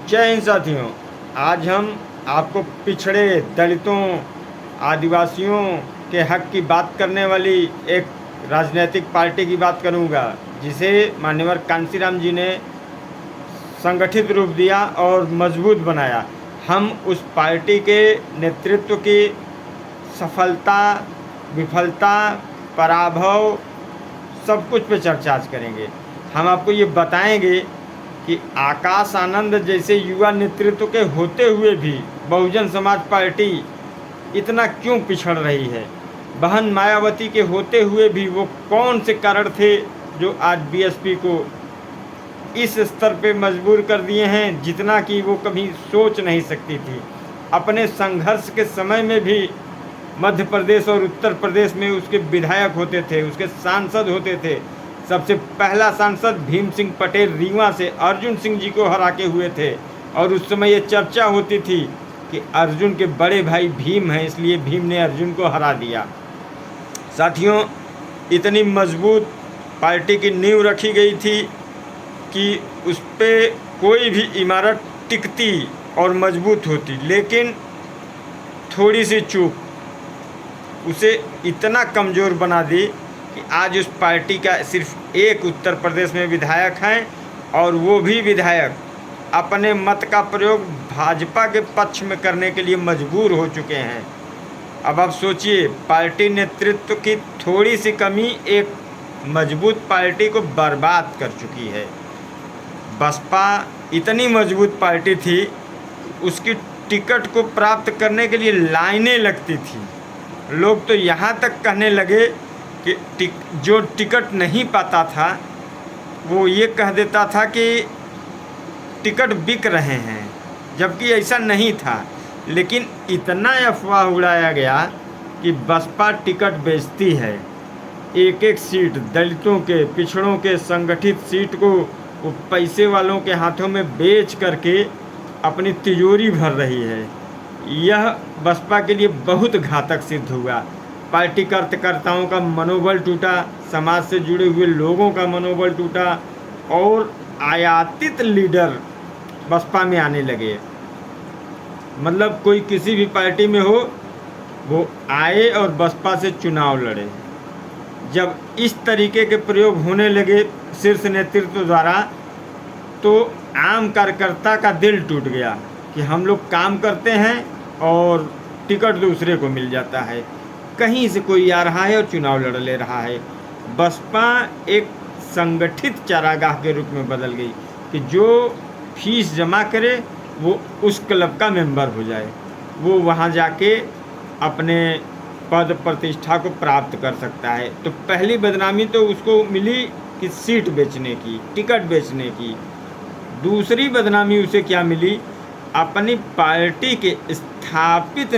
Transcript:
जय हिंद साथियों। आज हम आपको पिछड़े दलितों आदिवासियों के हक की बात करने वाली एक राजनीतिक पार्टी की बात करूंगा, जिसे मान्यवर कांसीराम जी ने संगठित रूप दिया और मजबूत बनाया। हम उस पार्टी के नेतृत्व की सफलता, विफलता, पराभव सब कुछ पे चर्चा आज करेंगे। हम आपको ये बताएंगे कि आकाश आनंद जैसे युवा नेतृत्व के होते हुए भी बहुजन समाज पार्टी इतना क्यों पिछड़ रही है। बहन मायावती के होते हुए भी वो कौन से कारण थे जो आज बीएसपी को इस स्तर पे मजबूर कर दिए हैं जितना कि वो कभी सोच नहीं सकती थी। अपने संघर्ष के समय में भी मध्य प्रदेश और उत्तर प्रदेश में उसके विधायक होते थे, उसके सांसद होते थे। सबसे पहला सांसद भीम सिंह पटेल रीवा से अर्जुन सिंह जी को हरा के हुए थे, और उस समय ये चर्चा होती थी कि अर्जुन के बड़े भाई भीम हैं, इसलिए भीम ने अर्जुन को हरा दिया। साथियों, इतनी मजबूत पार्टी की नींव रखी गई थी कि उस पर कोई भी इमारत टिकती और मजबूत होती, लेकिन थोड़ी सी चूक उसे इतना कमज़ोर बना दी कि आज उस पार्टी का सिर्फ एक उत्तर प्रदेश में विधायक हैं, और वो भी विधायक अपने मत का प्रयोग भाजपा के पक्ष में करने के लिए मजबूर हो चुके हैं। अब आप सोचिए, पार्टी नेतृत्व की थोड़ी सी कमी एक मजबूत पार्टी को बर्बाद कर चुकी है। बसपा इतनी मजबूत पार्टी थी, उसकी टिकट को प्राप्त करने के लिए लाइनें लगती थी। लोग तो यहाँ तक कहने लगे कि जो टिकट नहीं पाता था वो ये कह देता था कि टिकट बिक रहे हैं, जबकि ऐसा नहीं था। लेकिन इतना अफवाह उड़ाया गया कि बसपा टिकट बेचती है। एक एक सीट दलितों के, पिछड़ों के संगठित सीट को वो पैसे वालों के हाथों में बेच करके अपनी तिजोरी भर रही है। यह बसपा के लिए बहुत घातक सिद्ध हुआ। पार्टी कार्यकर्ताओं का मनोबल टूटा, समाज से जुड़े हुए लोगों का मनोबल टूटा, और आयातित लीडर बसपा में आने लगे। मतलब कोई किसी भी पार्टी में हो, वो आए और बसपा से चुनाव लड़े। जब इस तरीके के प्रयोग होने लगे शीर्ष नेतृत्व द्वारा, तो आम कार्यकर्ता का दिल टूट गया कि हम लोग काम करते हैं और टिकट दूसरे को मिल जाता है। कहीं से कोई आ रहा है और चुनाव लड़ ले रहा है। बसपा एक संगठित चारागाह के रूप में बदल गई कि जो फीस जमा करे वो उस क्लब का मेंबर हो जाए, वो वहाँ जाके अपने पद प्रतिष्ठा को प्राप्त कर सकता है। तो पहली बदनामी तो उसको मिली कि सीट बेचने की, टिकट बेचने की। दूसरी बदनामी उसे क्या मिली? अपनी पार्टी के स्थापित